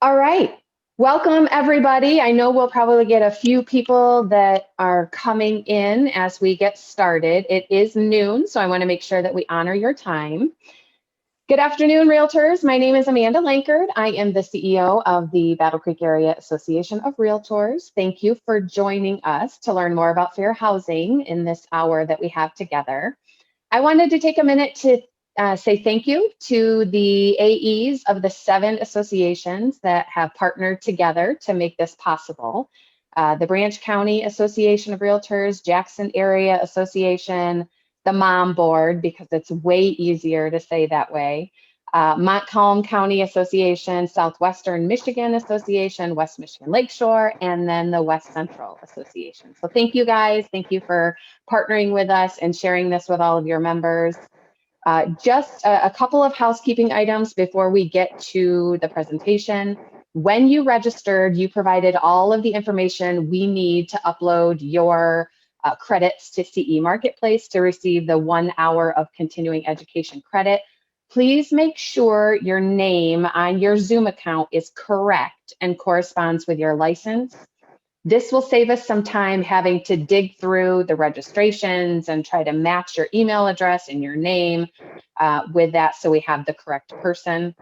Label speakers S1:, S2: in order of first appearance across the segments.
S1: All right. Welcome, everybody. I know we'll probably get a few people that are coming in as we get started. It is noon, so I want to make sure that we honor your time. Good afternoon, Realtors. My name is Amanda Lankard. I am the CEO of the Battle Creek Area Association of Realtors. Thank you for joining us to learn more about fair housing in this hour that we have together. I wanted to take a minute to say thank you to the AEs of the 7 associations that have partnered together to make this possible. The Branch County Association of Realtors, Jackson Area Association, the Mom Board, because it's way easier to say that way, Montcalm County Association, Southwestern Michigan Association, West Michigan Lakeshore, and then the West Central Association. So thank you guys. Thank you for partnering with us and sharing this with all of your members. Just a couple of housekeeping items before we get to the presentation. When you registered, you provided all of the information we need to upload your credits to CE Marketplace to receive the 1 hour of continuing education credit. Please make sure your name on your Zoom account is correct and corresponds with your license. This will save us some time having to dig through the registrations and try to match your email address and your name with that so we have the correct person.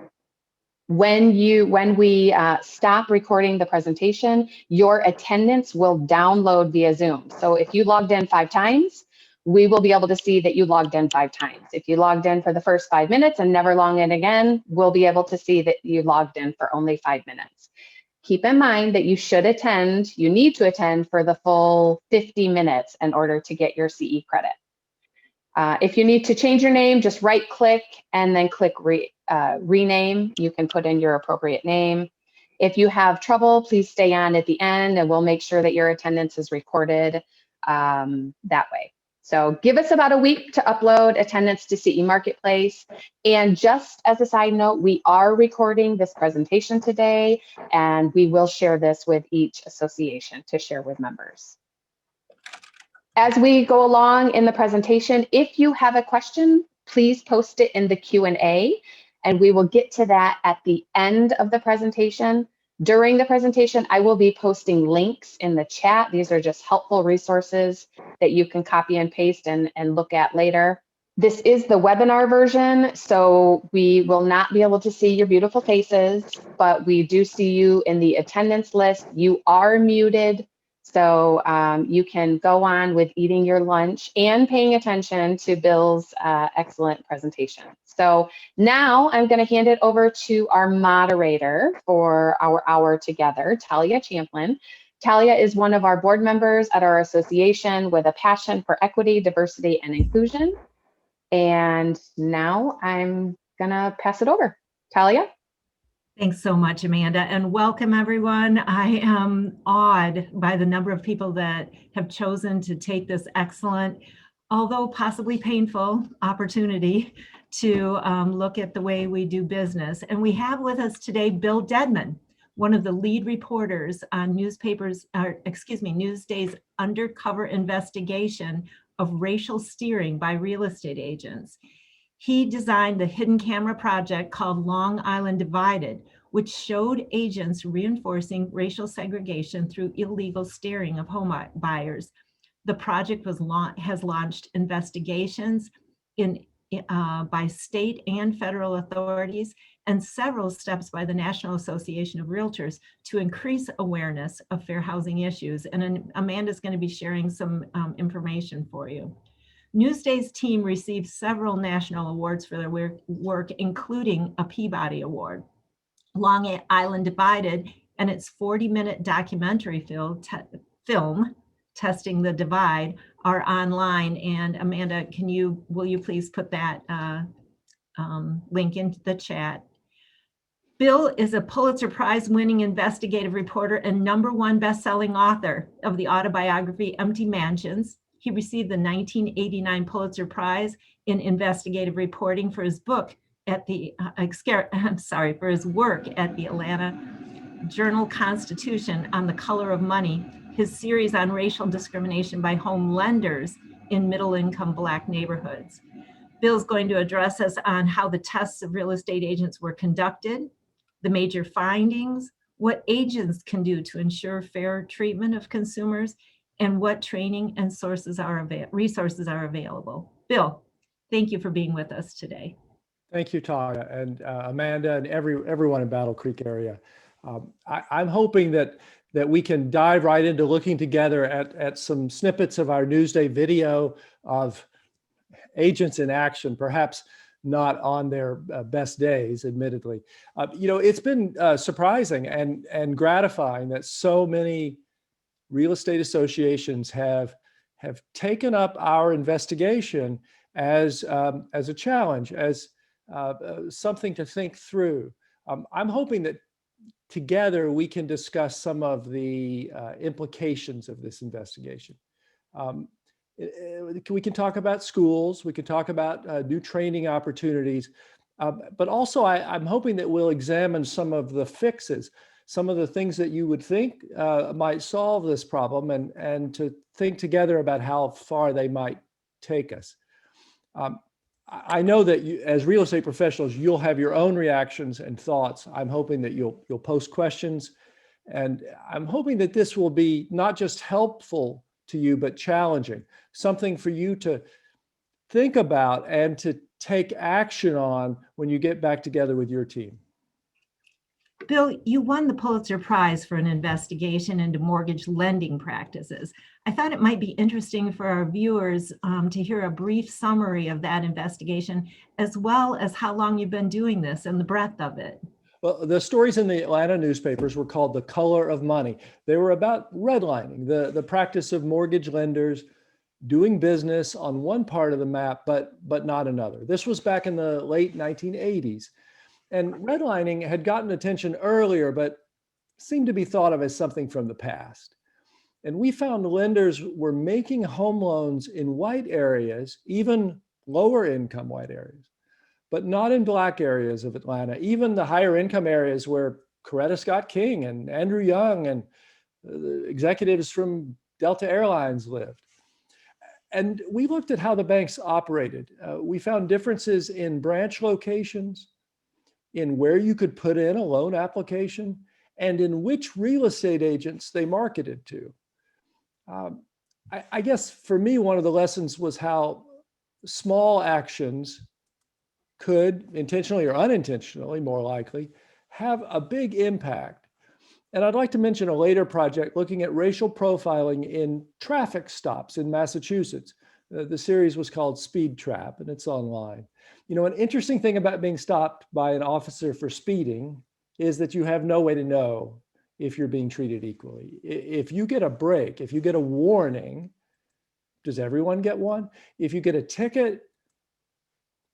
S1: When we stop recording the presentation, your attendance will download via Zoom. So if you logged in 5 times, we will be able to see that you logged in 5 times. If you logged in for the first 5 minutes and never log in again, we'll be able to see that you logged in for only 5 minutes. Keep in mind that you need to attend for the full 50 minutes in order to get your CE credit. If you need to change your name, just right click and then click rename. You can put in your appropriate name. If you have trouble, please stay on at the end and we'll make sure that your attendance is recorded that way. So give us about a week to upload attendance to CE Marketplace. And just as a side note, we are recording this presentation today, and we will share this with each association to share with members. As we go along in the presentation, if you have a question, please post it in the Q&A, and we will get to that at the end of the presentation. During the presentation, I will be posting links in the chat. These are just helpful resources that you can copy and paste and look at later. This is the webinar version, so we will not be able to see your beautiful faces, but we do see you in the attendance list. You are muted, so you can go on with eating your lunch and paying attention to Bill's excellent presentation. So now I'm going to hand it over to our moderator for our hour together, Talia Champlin. Talia is one of our board members at our association with a passion for equity, diversity, and inclusion. And now I'm going to pass it over. Talia?
S2: Thanks so much, Amanda, and welcome everyone. I am awed by the number of people that have chosen to take this excellent, although possibly painful, opportunity to look at the way we do business. And we have with us today Bill Dedman, one of the lead reporters on Newsday's undercover investigation of racial steering by real estate agents. He designed the hidden camera project called Long Island Divided, which showed agents reinforcing racial segregation through illegal steering of home buyers. The project has launched investigations by state and federal authorities and several steps by the National Association of Realtors to increase awareness of fair housing issues. And Amanda's going to be sharing some information for you. Newsday's team received several national awards for their work, including a Peabody Award. Long Island Divided and its 40-minute documentary film, Testing the Divide, are online. And Amanda, will you please put that link into the chat? Bill is a Pulitzer Prize winning investigative reporter and #1 best-selling author of the autobiography Empty Mansions. He received the 1989 Pulitzer Prize in investigative reporting for his book for his work at the Atlanta Journal-Constitution on the Color of Money, his series on racial discrimination by home lenders in middle-income Black neighborhoods. Bill's going to address us on how the tests of real estate agents were conducted, the major findings, what agents can do to ensure fair treatment of consumers, and what training and resources are available. Bill, thank you for being with us today.
S3: Thank you, Tara, and Amanda, and everyone in Battle Creek area. I'm hoping that we can dive right into looking together at some snippets of our Newsday video of agents in action, perhaps not on their best days, admittedly. It's been surprising and gratifying that so many real estate associations have taken up our investigation as a challenge, as something to think through. I'm hoping that together we can discuss some of the implications of this investigation. We can talk about schools, we can talk about new training opportunities, but also I'm hoping that we'll examine some of the fixes, some of the things that you would think might solve this problem, and to think together about how far they might take us. I know that you, as real estate professionals, you'll have your own reactions and thoughts. I'm hoping that you'll post questions, and I'm hoping that this will be not just helpful to you, but challenging, something for you to think about and to take action on when you get back together with your team.
S2: Bill, you won the Pulitzer Prize for an investigation into mortgage lending practices. I thought it might be interesting for our viewers to hear a brief summary of that investigation, as well as how long you've been doing this and the breadth of it.
S3: Well, the stories in the Atlanta newspapers were called The Color of Money. They were about redlining, the practice of mortgage lenders doing business on one part of the map, but not another. This was back in the late 1980s. And redlining had gotten attention earlier, but seemed to be thought of as something from the past. And we found lenders were making home loans in white areas, even lower income white areas, but not in Black areas of Atlanta, even the higher income areas where Coretta Scott King and Andrew Young and executives from Delta Airlines lived. And we looked at how the banks operated. We found differences in branch locations, in where you could put in a loan application, and in which real estate agents they marketed to. I guess for me, one of the lessons was how small actions could, intentionally or unintentionally, more likely, have a big impact. And I'd like to mention a later project looking at racial profiling in traffic stops in Massachusetts. The series was called Speed Trap, and it's online. An interesting thing about being stopped by an officer for speeding is that you have no way to know if you're being treated equally. If you get a break, if you get a warning, does everyone get one? If you get a ticket,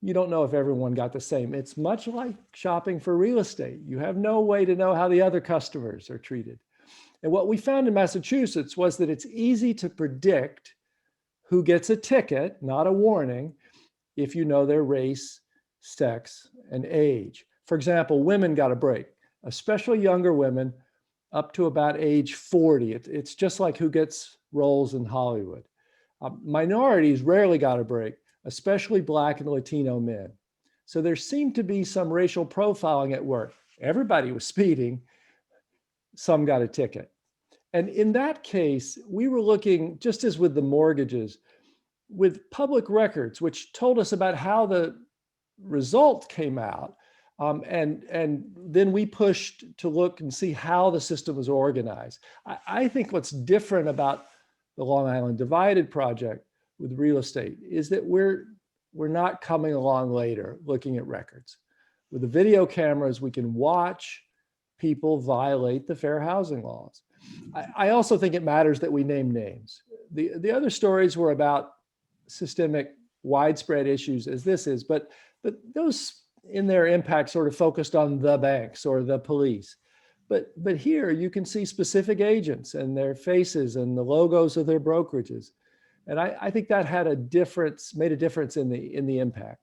S3: you don't know if everyone got the same. It's much like shopping for real estate. You have no way to know how the other customers are treated. And what we found in Massachusetts was that it's easy to predict who gets a ticket, not a warning, if you know their race, sex, and age. For example, women got a break, especially younger women up to about age 40. It's just like who gets roles in Hollywood. Minorities rarely got a break, especially Black and Latino men. So there seemed to be some racial profiling at work. Everybody was speeding, some got a ticket. And in that case, we were looking, just as with the mortgages, with public records, which told us about how the result came out. And then we pushed to look and see how the system was organized. I think what's different about the Long Island Divided project with real estate is that we're not coming along later looking at records. With the video cameras, we can watch people violate the fair housing laws. I also think it matters that we name names. The other stories were about systemic, widespread issues as this is, but those in their impact sort of focused on the banks or the police. But here you can see specific agents and their faces and the logos of their brokerages. And I think that made a difference in the impact.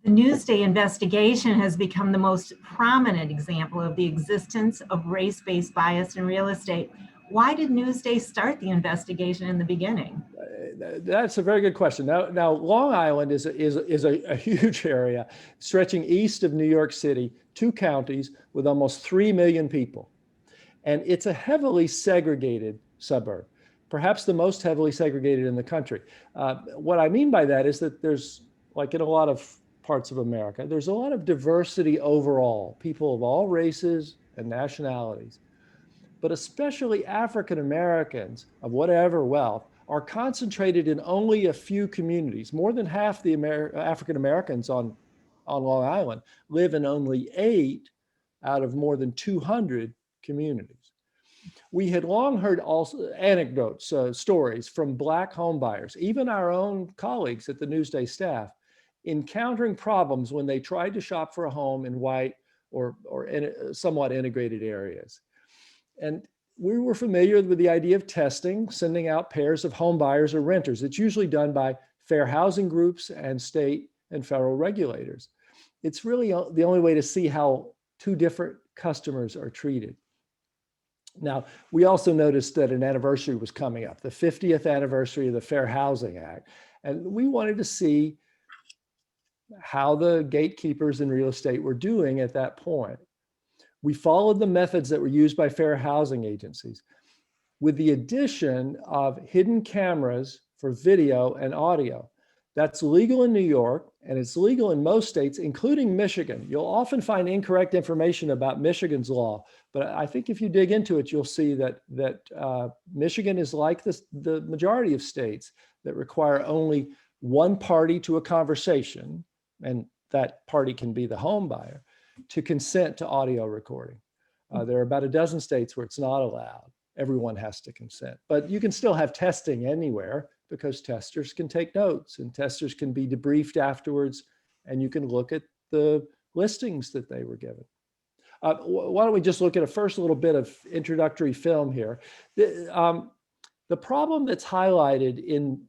S2: The Newsday investigation has become the most prominent example of the existence of race-based bias in real estate. Why did Newsday start the investigation in the beginning?
S3: That's a very good question. Now Long Island is a huge area stretching east of New York City, 2 counties with almost 3 million people. And it's a heavily segregated suburb, perhaps the most heavily segregated in the country. What I mean by that is that there's, like in a lot of parts of America, there's a lot of diversity overall, people of all races and nationalities. But especially African Americans of whatever wealth are concentrated in only a few communities. More than half the African Americans on Long Island live in only 8 out of more than 200 communities. We had long heard also anecdotes, stories from Black homebuyers, even our own colleagues at the Newsday staff, encountering problems when they tried to shop for a home in white or in somewhat integrated areas. And we were familiar with the idea of testing, sending out pairs of home buyers or renters. It's usually done by fair housing groups and state and federal regulators. It's really the only way to see how 2 different customers are treated. Now, we also noticed that an anniversary was coming up, the 50th anniversary of the Fair Housing Act. And we wanted to see how the gatekeepers in real estate were doing at that point. We followed the methods that were used by fair housing agencies, with the addition of hidden cameras for video and audio. That's legal in New York, and it's legal in most states, including Michigan. You'll often find incorrect information about Michigan's law, but I think if you dig into it, you'll see that Michigan is like the majority of states that require only one party to a conversation, and that party can be the home buyer, to consent to audio recording. There are about a dozen states where it's not allowed. Everyone has to consent, but you can still have testing anywhere because testers can take notes and testers can be debriefed afterwards, and you can look at the listings that they were given. Why don't we just look at a first little bit of introductory film here. The problem that's highlighted in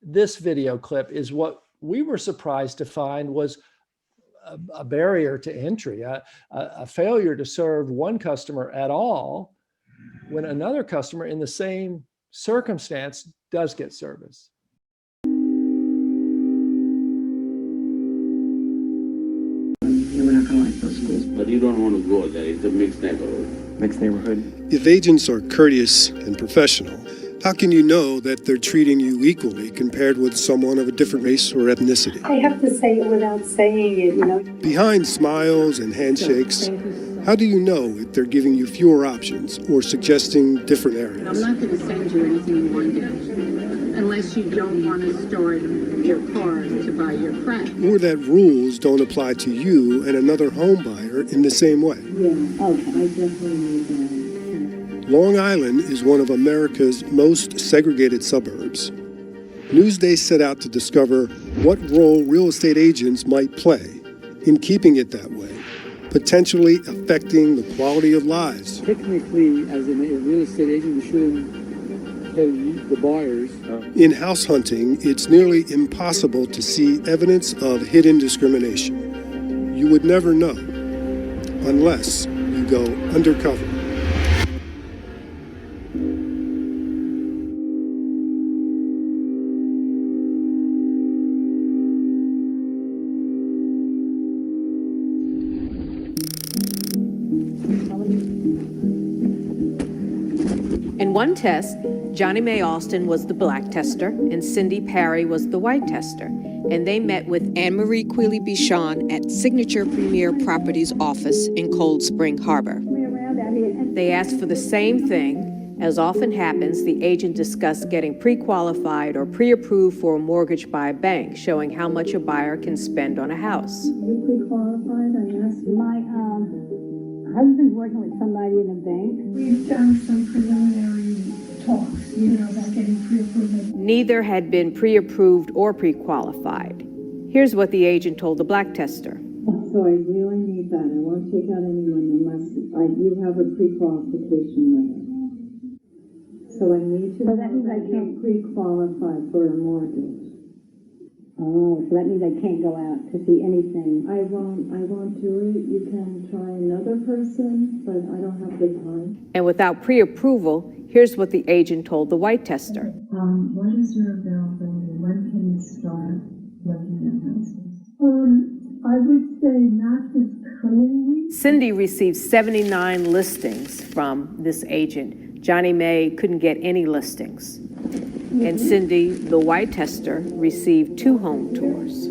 S3: this video clip is what we were surprised to find was a barrier to entry, a failure to serve one customer at all when another customer in the same circumstance does get service.
S4: We're not going to like those schools.
S5: But you don't want to go there. It's a mixed neighborhood.
S4: Mixed neighborhood.
S6: If agents are courteous and professional, how can you know that they're treating you equally compared with someone of a different race or ethnicity?
S7: I have to say it without saying it, you know.
S6: Behind smiles and handshakes, how do you know if they're giving you fewer options or suggesting different areas?
S7: I'm not going to send you anything you want to unless you don't want to store it in your car to buy your friend.
S6: Or that rules don't apply to you and another home buyer in the same way.
S7: Yeah, okay, I definitely need that.
S6: Long Island is one of America's most segregated suburbs. Newsday set out to discover what role real estate agents might play in keeping it that way, potentially affecting the quality of lives.
S8: Technically, as a real estate agent, you shouldn't tell the buyers.
S6: In house hunting, it's nearly impossible to see evidence of hidden discrimination. You would never know unless you go undercover.
S9: In one test, Johnny Mae Alston was the black tester and Cindy Parry was the white tester, and they met with
S10: Anne-Marie Quealy-Bichon at Signature Premier Properties office in Cold Spring Harbor.
S9: They asked for the same thing. As often happens, the agent discussed getting pre-qualified or pre-approved for a mortgage by a bank, showing how much a buyer can spend on a house.
S7: You pre-qualified, I asked. My husband's working with somebody in a bank. We've done some preliminary talks, about getting pre-approved.
S9: Neither had been pre-approved or pre-qualified. Here's what the agent told the black tester.
S7: So I really need that. I won't take out anyone unless you have a pre-qualification letter. So I need to know that means I can't pre-qualify for a mortgage. Oh, so that means I can't go out to see anything.
S11: I won't do it. You can try another person, but I don't have the time.
S9: And without pre-approval, here's what the agent told the white tester.
S11: What is your availability? When can you start looking at houses? I would say not this coming week.
S9: Cindy received 79 listings from this agent. Johnny May couldn't get any listings. And Cindy, the white tester, received 2 home tours.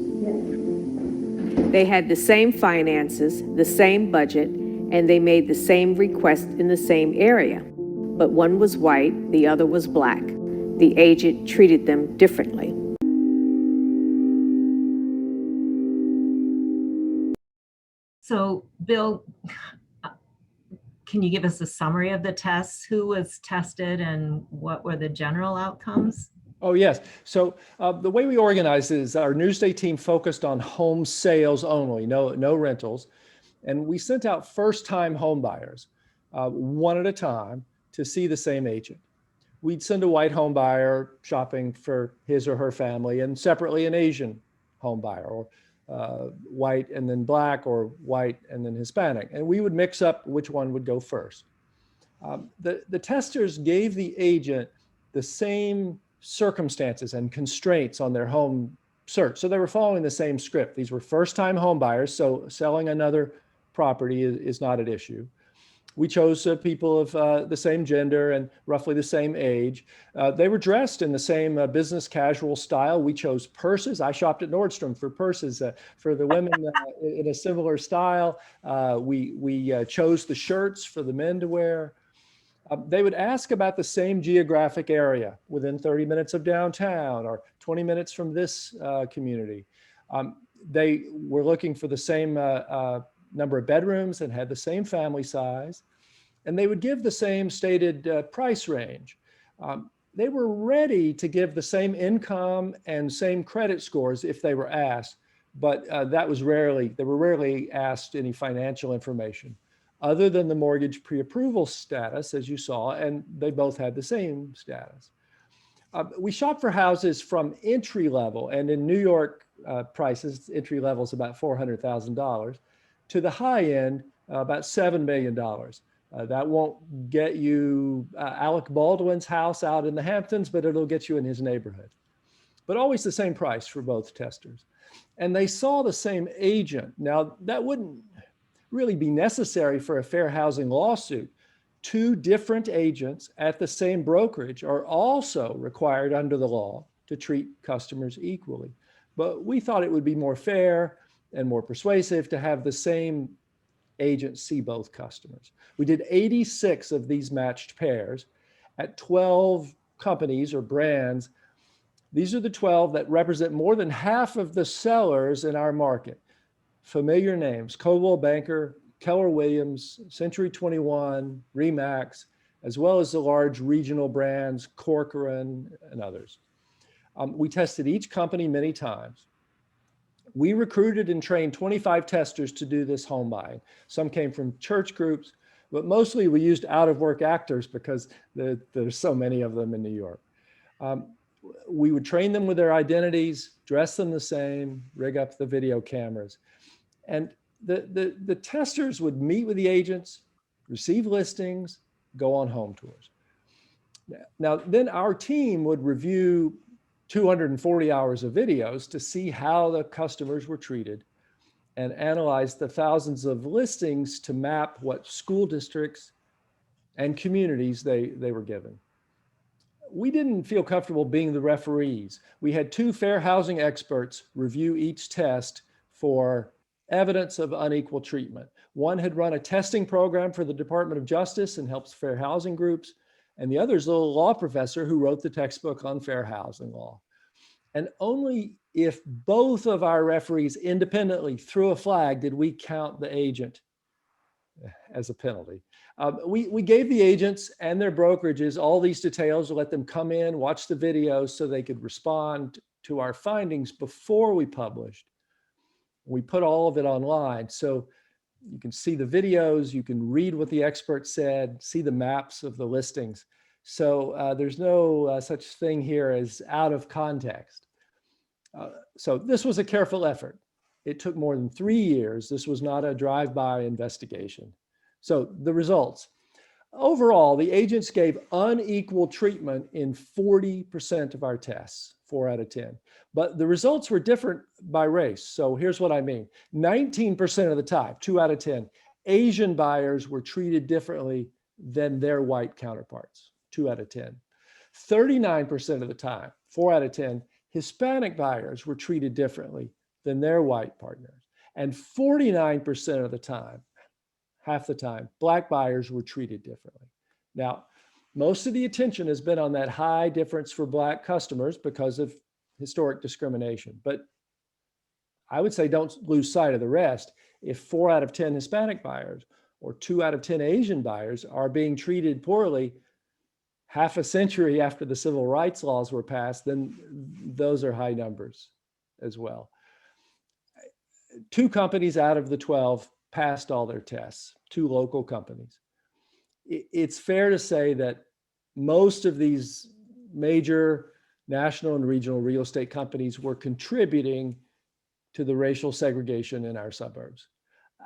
S9: They had the same finances, the same budget, and they made the same request in the same area. But one was white, the other was black. The agent treated them differently.
S2: So, Bill, can you give us a summary of the tests? Who was tested and what were the general outcomes?
S3: Oh, yes. So the way we organized it is our Newsday team focused on home sales only, no rentals. And we sent out first-time home buyers, one at a time, to see the same agent. We'd send a white home buyer shopping for his or her family, and separately an Asian home buyer, or white and then black, or white and then Hispanic. And we would mix up which one would go first. The testers gave the agent the same circumstances and constraints on their home search. So they were following the same script. These were first-time home buyers, so selling another property is not an issue. We chose people of the same gender and roughly the same age. They were dressed in the same business casual style. We chose purses. I shopped at Nordstrom for purses for the women in a similar style. We chose the shirts for the men to wear. They would ask about the same geographic area within 30 minutes of downtown or 20 minutes from this community. They were looking for the same number of bedrooms and had the same family size. And they would give the same stated price range. They were ready to give the same income and same credit scores if they were asked, but they were rarely asked any financial information other than the mortgage pre-approval status, as you saw, and they both had the same status. We shop for houses from entry level, and in New York prices, entry level is about $400,000, to the high end, about $7 million. That won't get you Alec Baldwin's house out in the Hamptons, but it'll get you in his neighborhood. But always the same price for both testers. And they saw the same agent. Now, that wouldn't really be necessary for a fair housing lawsuit. 2 different agents at the same brokerage are also required under the law to treat customers equally. But we thought it would be more fair and more persuasive to have the same agent see both customers. We did 86 of these matched pairs at 12 companies or brands. These are the 12 that represent more than half of the sellers in our market. Familiar names: Coldwell Banker, Keller Williams, Century 21, Remax, as well as the large regional brands, Corcoran and others. We tested each company many times. We recruited and trained 25 testers to do this home buying. Some came from church groups, but mostly we used out-of-work actors because there's so many of them in New York. We would train them with their identities, dress them the same, rig up the video cameras. And the testers would meet with the agents, receive listings, go on home tours. Now, then our team would review 240 hours of videos to see how the customers were treated and analyze the thousands of listings to map what school districts and communities they were given. We didn't feel comfortable being the referees. We had 2 fair housing experts review each test for evidence of unequal treatment. One had run a testing program for the Department of Justice and helps fair housing groups, and the other is a law professor who wrote the textbook on fair housing law. And only if both of our referees independently threw a flag did we count the agent as a penalty. We gave the agents and their brokerages all these details to let them come in, watch the videos so they could respond to our findings before we published. We put all of it online. So you can see the videos, you can read what the expert said, see the maps of the listings. So there's no such thing here as out of context. So this was a careful effort. It took more than 3 years. This was not a drive-by investigation. So the results. Overall, the agents gave unequal treatment in 40% of our tests, 4 out of 10. But the results were different by race. So here's what I mean. 19% of the time, 2 out of 10, Asian buyers were treated differently than their white counterparts, 2 out of 10. 39% of the time, 4 out of 10, Hispanic buyers were treated differently than their white partners. And 49% of the time, half the time, Black buyers were treated differently. Now, most of the attention has been on that high difference for Black customers because of historic discrimination. But I would say don't lose sight of the rest. If 4 out of 10 Hispanic buyers or 2 out of 10 Asian buyers are being treated poorly half a century after the civil rights laws were passed, then those are high numbers as well. 2 companies out of the 12 passed all their tests, 2 local companies. It's fair to say that most of these major national and regional real estate companies were contributing to the racial segregation in our suburbs.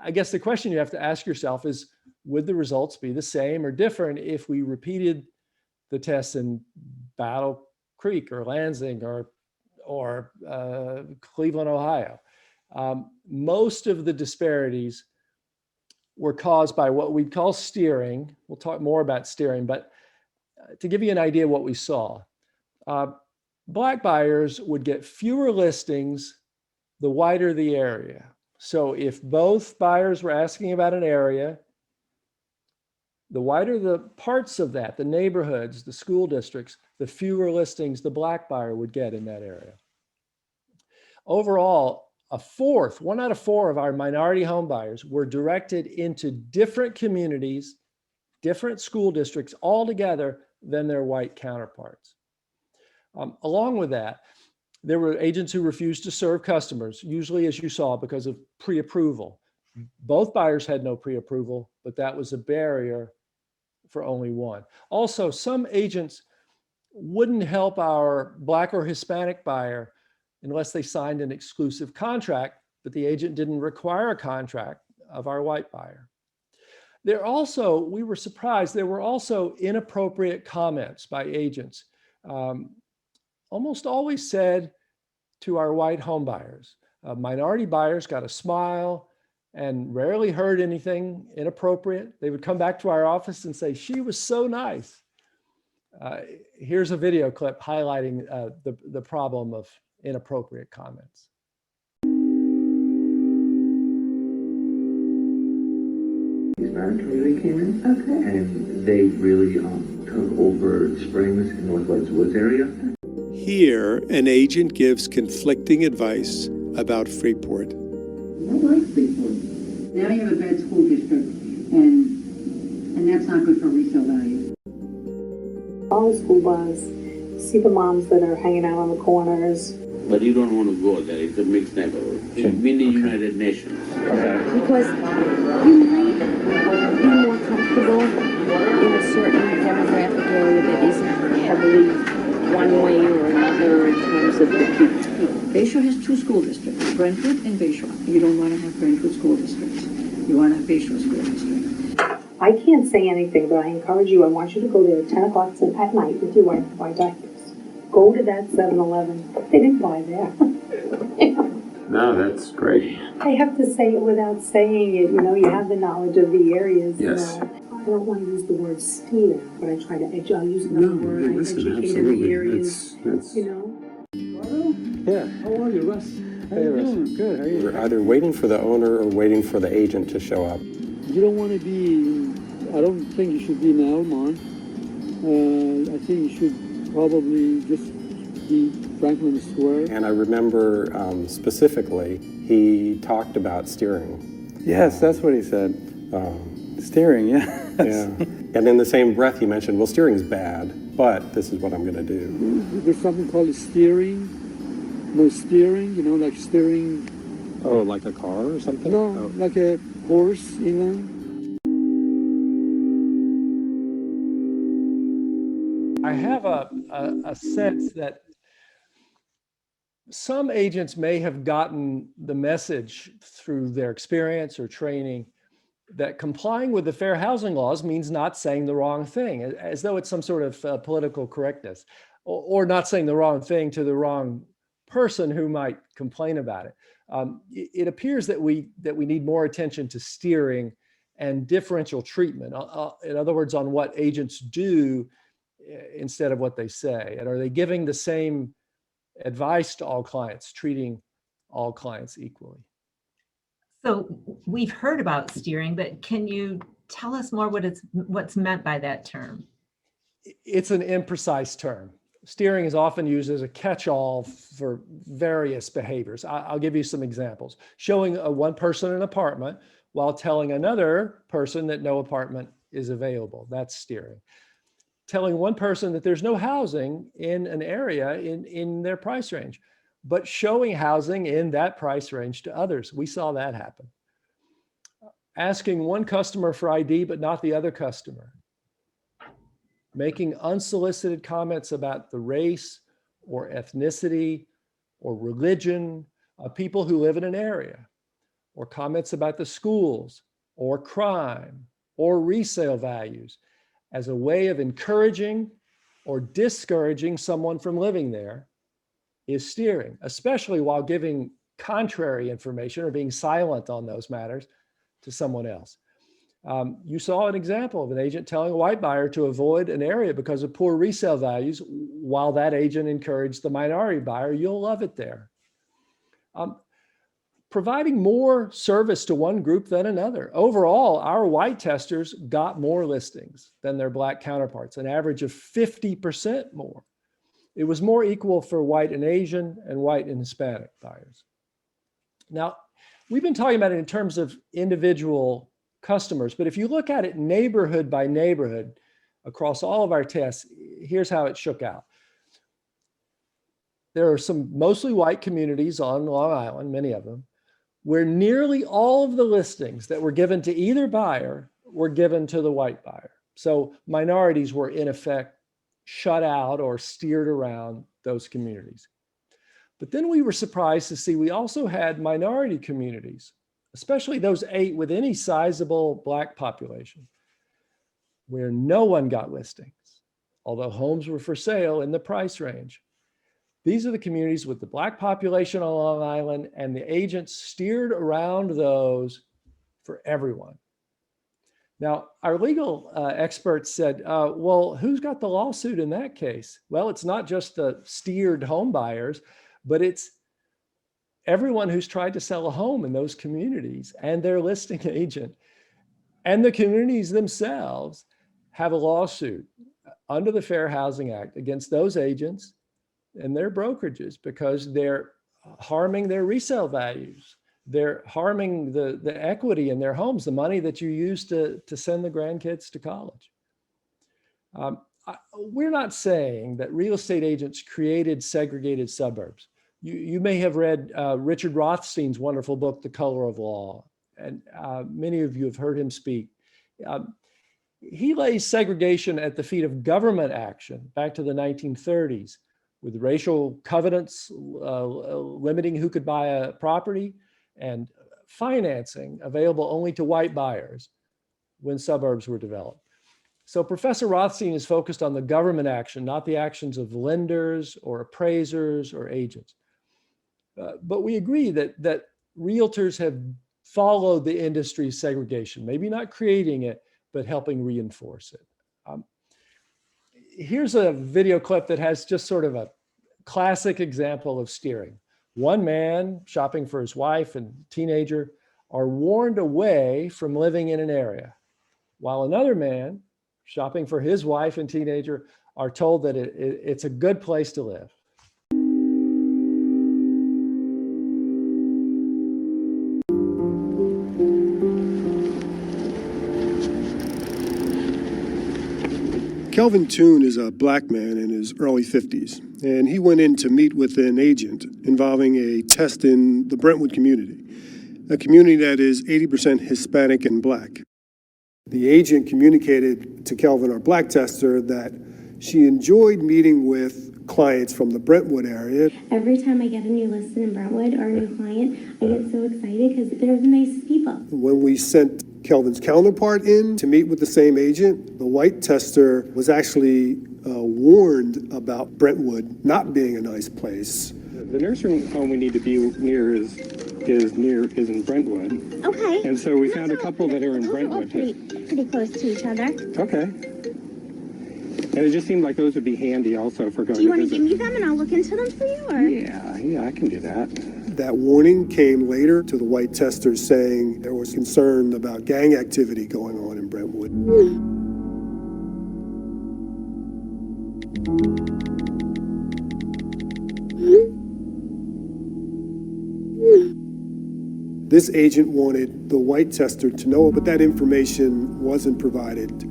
S3: I guess the question you have to ask yourself is, would the results be the same or different if we repeated the tests in Battle Creek or Lansing or Cleveland, Ohio? Most of the disparities were caused by what we'd call steering. We'll talk more about steering, but to give you an idea of what we saw, Black buyers would get fewer listings the wider the area. So if both buyers were asking about an area, the wider the parts of that, the neighborhoods, the school districts, the fewer listings the Black buyer would get in that area. Overall, 1 out of 4 of our minority home buyers were directed into different communities, different school districts altogether than their white counterparts. Along with that, there were agents who refused to serve customers, usually, as you saw, because of pre-approval. Both buyers had no pre-approval, but that was a barrier for only one. Also, some agents wouldn't help our Black or Hispanic buyer unless they signed an exclusive contract, but the agent didn't require a contract of our white buyer. We were surprised, there were also inappropriate comments by agents, almost always said to our white home buyers. Minority buyers got a smile and rarely heard anything inappropriate. They would come back to our office and say, "She was so nice." Here's a video clip highlighting the problem of inappropriate comments.
S12: Hispanic community came in, and they really took over Springs and Northwest Woods area.
S6: Here, an agent gives conflicting advice about Freeport.
S4: I like Freeport. Now you have a bad school district, and that's not good for resale value.
S7: On the school bus, see the moms that are hanging out on the corners.
S5: But you don't want to go there. It's a mixed neighborhood. It's mini United Nations.
S9: Because you might be more comfortable in a certain demographic area that isn't heavily one way or another in terms of the people.
S4: Bayshore has 2 school districts, Brentwood and Bayshore. You don't want to have Brentwood school districts. You want to have Bayshore school district.
S7: I can't say anything, but I encourage you, I want you to go there at 10 o'clock at night with your wife to buy diapers. Go to that 7-Eleven. They didn't buy there.
S12: No, that's great.
S7: I have to say it without saying it. You know, you have the knowledge of the areas.
S12: Yes.
S7: You know. I don't want to use the word steer, but I try to use another word. I educate in
S12: absolutely.
S7: the areas,
S12: That's...
S7: you know.
S8: Yeah. How are you, Russ? Hey, Russ. Good. How are you?
S13: We're either waiting for the owner or waiting for the agent to show up.
S8: You don't want to be. I don't think you should be in Elmont. I think you should probably just be Franklin Square.
S13: And I remember specifically, he talked about steering.
S14: Yes, that's what he said. Steering, yeah.
S13: Yeah. And in the same breath, he mentioned, well, steering's bad, but this is what I'm going to do.
S8: There's something called steering. No steering, you know, like steering.
S13: Oh, like a car or something?
S8: No, like a horse, you know.
S3: I have a sense that Some agents may have gotten the message through their experience or training that complying with the fair housing laws means not saying the wrong thing, as though it's some sort of political correctness, or not saying the wrong thing to the wrong person who might complain about it. It appears that we need more attention to steering and differential treatment. In other words, on what agents do instead of what they say. And are they giving the same advice to all clients, treating all clients equally?
S2: So we've heard about steering, but can you tell us more what's meant by that term?
S3: It's an imprecise term. Steering is often used as a catch-all for various behaviors. I'll give you some examples. Showing one person an apartment while telling another person that no apartment is available. That's steering. Telling one person that there's no housing in an area in their price range, but showing housing in that price range to others. We saw that happen. Asking one customer for ID, but not the other customer. Making unsolicited comments about the race or ethnicity or religion of people who live in an area, or comments about the schools or crime or resale values as a way of encouraging or discouraging someone from living there is steering, especially while giving contrary information or being silent on those matters to someone else. You saw an example of an agent telling a white buyer to avoid an area because of poor resale values, while that agent encouraged the minority buyer. You'll love it there. Providing more service to one group than another. Overall, our white testers got more listings than their black counterparts, an average of 50% more. It was more equal for white and Asian and white and Hispanic buyers. Now, we've been talking about it in terms of individual customers, but if you look at it neighborhood by neighborhood across all of our tests, here's how it shook out. There are some mostly white communities on Long Island, many of them, where nearly all of the listings that were given to either buyer were given to the white buyer. So minorities were in effect shut out or steered around those communities. But then we were surprised to see we also had minority communities, especially those 8 with any sizable black population, where no one got listings, although homes were for sale in the price range. These are the communities with the black population on Long Island, and the agents steered around those for everyone. Now, our legal experts said, well, who's got the lawsuit in that case? Well, it's not just the steered home buyers, but it's everyone who's tried to sell a home in those communities and their listing agent. And the communities themselves have a lawsuit under the Fair Housing Act against those agents and their brokerages because they're harming their resale values. They're harming the equity in their homes, the money that you use to send the grandkids to college. We're not saying that real estate agents created segregated suburbs. You may have read Richard Rothstein's wonderful book, The Color of Law, and many of you have heard him speak. He lays segregation at the feet of government action back to the 1930s, with racial covenants limiting who could buy a property and financing available only to white buyers when suburbs were developed. So Professor Rothstein is focused on the government action, not the actions of lenders or appraisers or agents. But we agree that realtors have followed the industry's segregation, maybe not creating it, but helping reinforce it. Here's a video clip that has just sort of a classic example of steering. One man shopping for his wife and teenager are warned away from living in an area, while another man shopping for his wife and teenager are told that it's a good place to live.
S6: Kelvin Toon is a black man in his early 50s, and he went in to meet with an agent involving a test in the Brentwood community, a community that is 80% Hispanic and black. The agent communicated to Kelvin, our black tester, that she enjoyed meeting with clients from the Brentwood area.
S11: Every time I get a new listing in Brentwood or a new client, I get so excited because they're the nicest people.
S6: When we sent Kelvin's counterpart in to meet with the same agent, the white tester was actually warned about Brentwood not being a nice place.
S13: The nursing home we need to be near is in Brentwood.
S11: Okay.
S13: And so we found a couple that are in Brentwood.
S11: Pretty close to each other.
S13: Okay. And it just seemed like those would be handy also for going
S11: Do you want
S13: to
S11: to
S13: visit.
S11: give me them and I'll look into them for you? Or?
S13: Yeah, I can do that.
S6: That warning came later to the white testers saying there was concern about gang activity going on in Brentwood. This agent wanted the white tester to know, but that information wasn't provided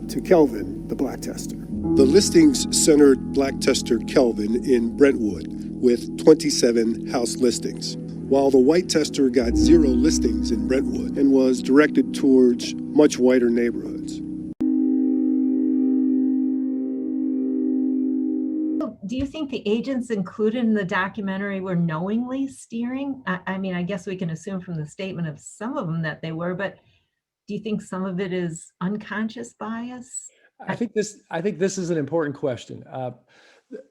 S6: to Kelvin, the black tester. The listings centered black tester Kelvin in Brentwood with 27 house listings, while the white tester got 0 listings in Brentwood and was directed towards much whiter neighborhoods.
S2: Do you think the agents included in the documentary were knowingly steering? I mean, I guess we can assume from the statement of some of them that they were, but do you think some of it is unconscious bias?
S3: I think this is an important question.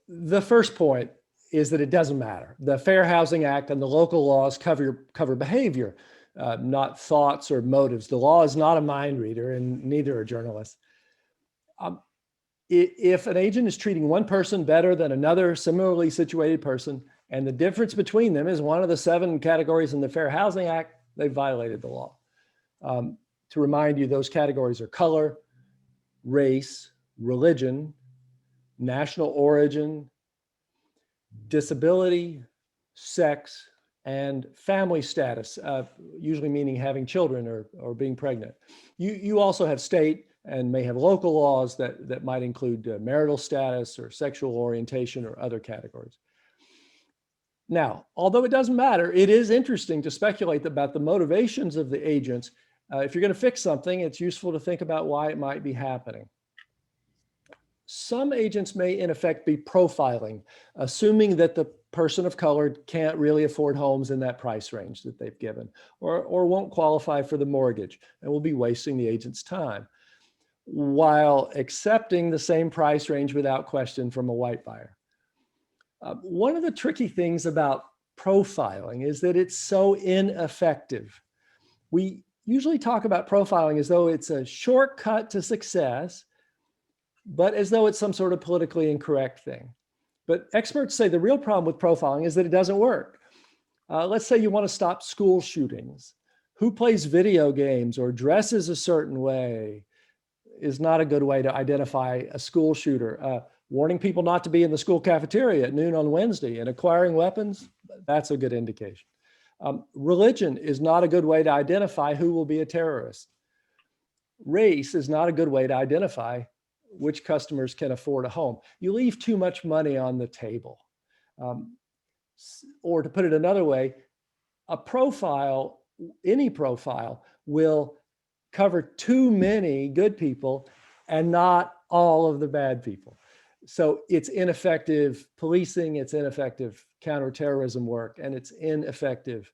S3: The first point is that it doesn't matter. The Fair Housing Act and the local laws cover behavior, not thoughts or motives. The law is not a mind reader, and neither are journalists. If an agent is treating one person better than another similarly situated person, and the difference between them is one of the 7 categories in the Fair Housing Act, they violated the law. To remind you, those categories are color, race, religion, national origin, disability, sex, and family status, usually meaning having children or being pregnant. You also have state and may have local laws that might include marital status or sexual orientation or other categories. Now, although it doesn't matter, it is interesting to speculate about the motivations of the agents. If you're going to fix something, it's useful to think about why it might be happening. Some agents may, in effect, be profiling, assuming that the person of color can't really afford homes in that price range that they've given, or won't qualify for the mortgage and will be wasting the agent's time, while accepting the same price range without question from a white buyer. One of the tricky things about profiling is that it's so ineffective. We usually talk about profiling as though it's a shortcut to success, but as though it's some sort of politically incorrect thing. But experts say the real problem with profiling is that it doesn't work. Let's say you want to stop school shootings. Who plays video games or dresses a certain way is not a good way to identify a school shooter. Warning people not to be in the school cafeteria at noon on Wednesday and acquiring weapons, that's a good indication. Religion is not a good way to identify who will be a terrorist. Race is not a good way to identify which customers can afford a home. You leave too much money on the table. Or to put it another way, a profile, any profile, will cover too many good people and not all of the bad people. So it's ineffective policing, it's ineffective counterterrorism work, and it's ineffective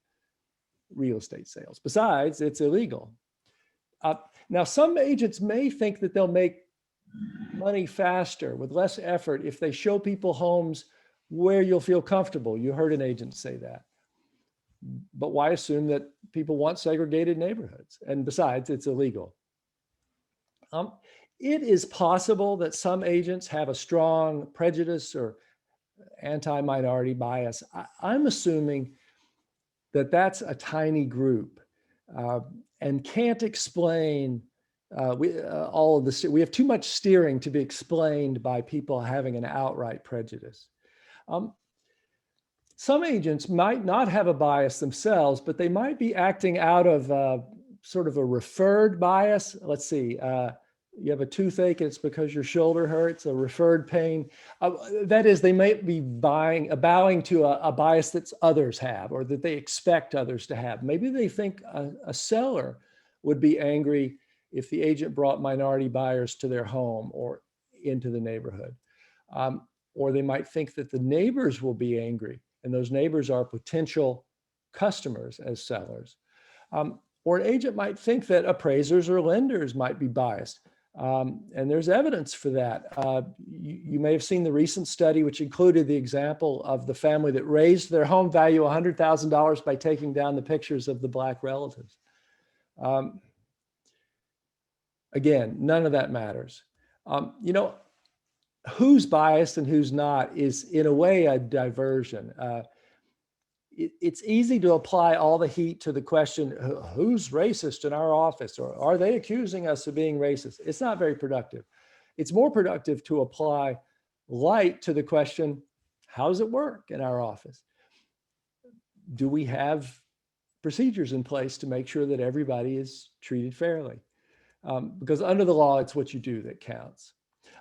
S3: real estate sales. Besides, it's illegal. Now, some agents may think that they'll make money faster with less effort if they show people homes where you'll feel comfortable. You heard an agent say that. But why assume that people want segregated neighborhoods? And besides, it's illegal. It is possible that some agents have a strong prejudice or anti-minority bias. I'm assuming that that's a tiny group and can't explain all of this. We have too much steering to be explained by people having an outright prejudice. Some agents might not have a bias themselves, but they might be acting out of sort of a referred bias. Let's see, you have a toothache and it's because your shoulder hurts, a referred pain. That is, they might be bowing to a bias that others have or that they expect others to have. Maybe they think a seller would be angry if the agent brought minority buyers to their home or into the neighborhood. or they might think that the neighbors will be angry, and those neighbors are potential customers as sellers. Or an agent might think that appraisers or lenders might be biased. And there's evidence for that. You may have seen the recent study, which included the example of the family that raised their home value $100,000 by taking down the pictures of the Black relatives. Again, none of that matters. You know, who's biased and who's not is in a way a diversion. It's easy to apply all the heat to the question, who's racist in our office, or are they accusing us of being racist? It's not very productive. It's more productive to apply light to the question, how does it work in our office? Do we have procedures in place to make sure that everybody is treated fairly? Because under the law, it's what you do that counts.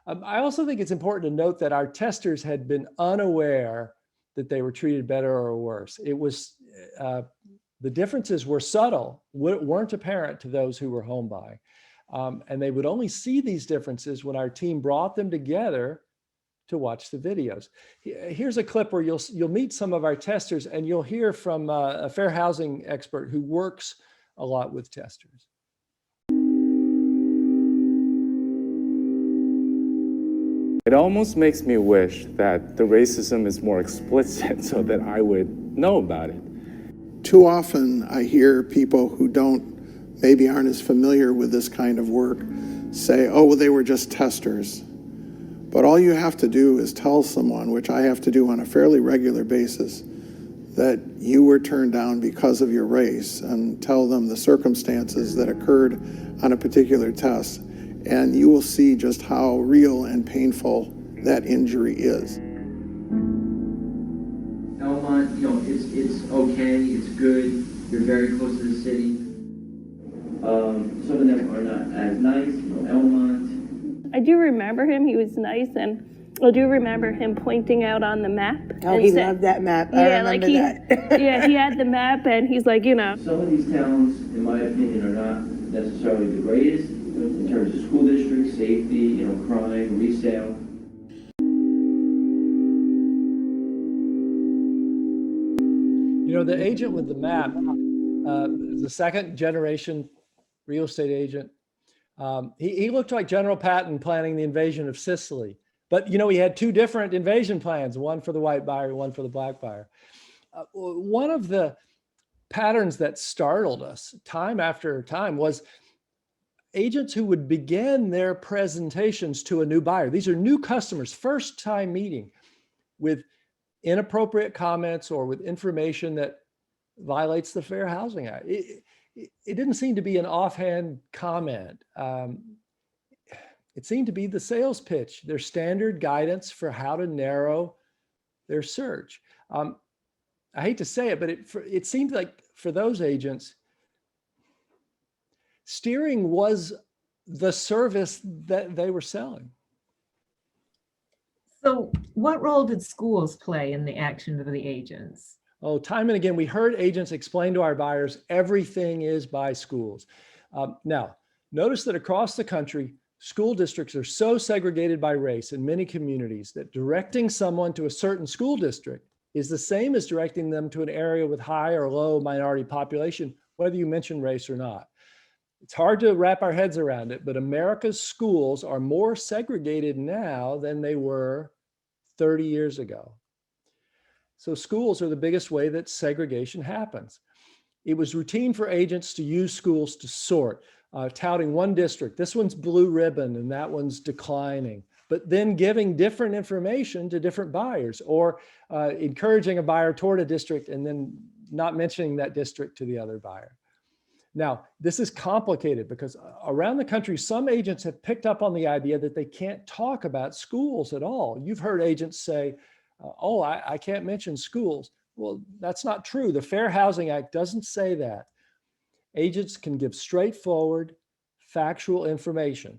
S3: I also think it's important to note that our testers had been unaware that they were treated better or worse. It was, the differences were subtle, weren't apparent to those who were home buying. And they would only see these differences when our team brought them together to watch the videos. Here's a clip where you'll meet some of our testers, and you'll hear from a fair housing expert who works a lot with testers.
S14: It almost makes me wish that the racism is more explicit so that I would know about it.
S15: Too often I hear people who maybe aren't as familiar with this kind of work say, oh, well, they were just testers. But all you have to do is tell someone, which I have to do on a fairly regular basis, that you were turned down because of your race, and tell them the circumstances that occurred on a particular test. And you will see just how real and painful that injury is.
S16: Elmont, you know, it's okay, it's good, you're very close to the city. Some of them are not as nice, you know, Elmont.
S17: I do remember him, he was nice, and I do remember him pointing out on the map.
S18: Oh, he loved that map, I remember that.
S17: Yeah, he had the map, and he's like, you know.
S16: Some of these towns, in my opinion, are not necessarily the greatest in terms of school districts, safety, you know, crime, resale.
S3: You know, the agent with the map, the second generation real estate agent, he looked like General Patton planning the invasion of Sicily. But, you know, he had two different invasion plans, one for the white buyer, one for the black buyer. One of the patterns that startled us time after time was agents who would begin their presentations to a new buyer. These are new customers, first time meeting, with inappropriate comments or with information that violates the Fair Housing Act. It didn't seem to be an offhand comment. It seemed to be the sales pitch, their standard guidance for how to narrow their search. I hate to say it, but it seemed like for those agents, steering was the service that they were selling.
S2: So what role did schools play in the action of the agents?
S3: Oh, time and again, we heard agents explain to our buyers, everything is by schools. Now, notice that across the country, school districts are so segregated by race in many communities that directing someone to a certain school district is the same as directing them to an area with high or low minority population, whether you mention race or not. It's hard to wrap our heads around it, but America's schools are more segregated now than they were 30 years ago. So schools are the biggest way that segregation happens. It was routine for agents to use schools to sort, touting one district. This one's blue ribbon and that one's declining, but then giving different information to different buyers, or encouraging a buyer toward a district and then not mentioning that district to the other buyer. Now, this is complicated because around the country, some agents have picked up on the idea that they can't talk about schools at all. You've heard agents say, oh, I can't mention schools. Well, that's not true. The Fair Housing Act doesn't say that. Agents can give straightforward, factual information.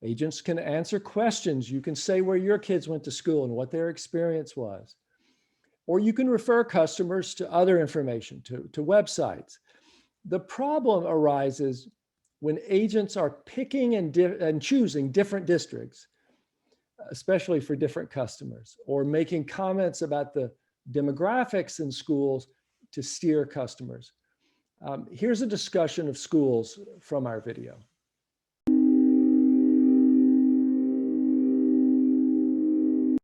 S3: Agents can answer questions. You can say where your kids went to school and what their experience was. Or you can refer customers to other information, to websites. The problem arises when agents are picking and choosing different districts. especially for different customers, or making comments about the demographics in schools to steer customers. Here's a discussion of schools from our video.